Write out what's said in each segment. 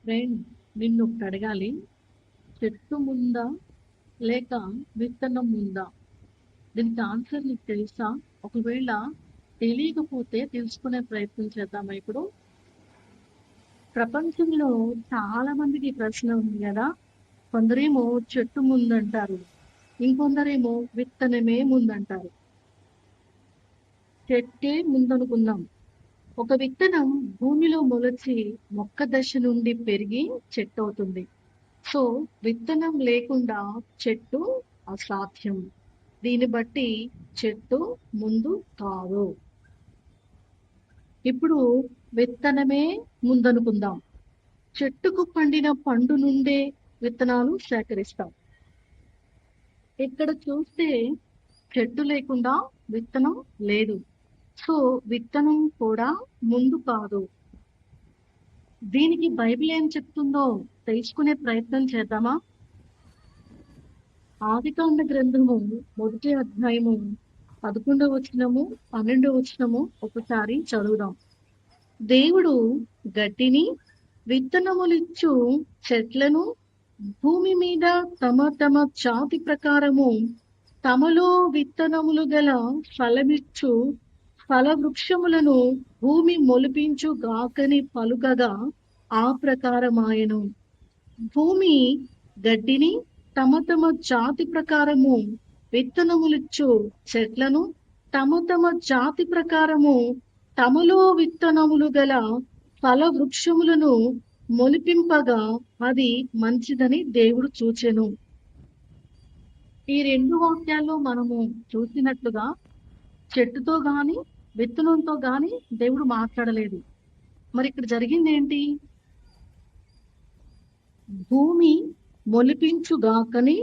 Friend, నిన్ను ఒకటి అడగాలి. చెట్టు ముందా లేక విత్తనం ముందా? దీనికి ఆన్సర్ నీకు తెలుసా? ఒకవేళ తెలియకపోతే తెలుసుకునే ప్రయత్నం చేద్దామా ఇప్పుడు? ప్రపంచంలో చాలా మందికి ఈ ప్రశ్న ఉంది కదా. కొందరేమో చెట్టు ముందంటారు, ఇంకొందరేమో విత్తనమే ముందంటారు. చెట్టే ముందనుకుందాం. ఒక విత్తనం భూమిలో మొలచి మొక్క దశ నుండి పెరిగి చెట్టు అవుతుంది. సో విత్తనం లేకుండా చెట్టు అసాధ్యం. దీన్ని బట్టి చెట్టు ముందు కాదు. ఇప్పుడు విత్తనమే ముందనుకుందాం. చెట్టుకు పండిన పండు నుండే విత్తనాలు సేకరిస్తాం. ఇక్కడ చూస్తే చెట్టు లేకుండా విత్తనం లేదు. సో విత్తనం కూడా ముందు కాదు. దీనికి బైబిల్ ఏం చెప్తుందో తెలుసుకునే ప్రయత్నం చేద్దామా? ఆదికాండ గ్రంథము 1వ అధ్యాయము 11వ వచనము 12వ వచనము ఒకసారి చదువుదాం. దేవుడు గడ్డిని, విత్తనములిచ్చు చెట్లను భూమి మీద తమ తమ జాతి ప్రకారము తమలో విత్తనములు గల ఫలమిచ్చు ఫల వృక్షములను భూమి మొలిపించు గాకని పలుకగా ఆ ప్రకారమాయెను. భూమి గడ్డిని తమ తమ జాతి ప్రకారము విత్తనములిచ్చు చెట్లను తమ తమ జాతి ప్రకారము తమలో విత్తనములు గల ఫల వృక్షములను మొలిపింపగా అది మంచిదని దేవుడు చూచెను. ఈ రెండు వాక్యాల్లో మనము చూసినట్లుగా చెట్టుతో గాని విత్తనంతో గాని దేవుడు మాట్లాడలేదు. మరి ఇక్కడ జరిగింది ఏంటి? భూమి మొలిపించుగాకని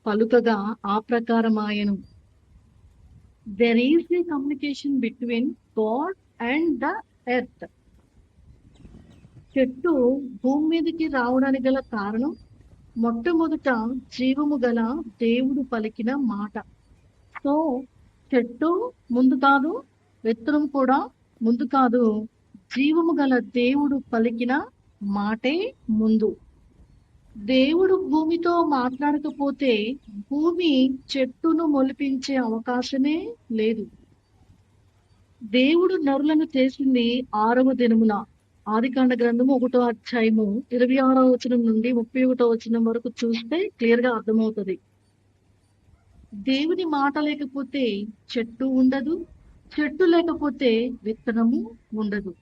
పలుకగా ఆ ప్రకారమాయెను. There is a communication between God and the earth. చెట్టు భూమి మీదకి రావడానికి గల కారణం మొట్టమొదట జీవము గల దేవుడు పలికిన మాట. సో చెట్టు ముందు కాదు, విత్తనం కూడా ముందు కాదు. జీవము గల దేవుడు పలికిన మాటే ముందు. దేవుడు భూమితో మాట్లాడకపోతే భూమి చెట్టును మొలిపించే అవకాశమే లేదు. దేవుడు నరులను చేసింది 6వ దినమున. ఆదికాండ గ్రంథము 1వ అధ్యాయము 26వ వచనం నుండి 31వ వచనం వరకు చూస్తే క్లియర్ గా అర్థమవుతుంది. దేవుని మాట లేకపోతే చెట్టు ఉండదు, చెట్టు లేకపోతే విత్తనము ఉండదు.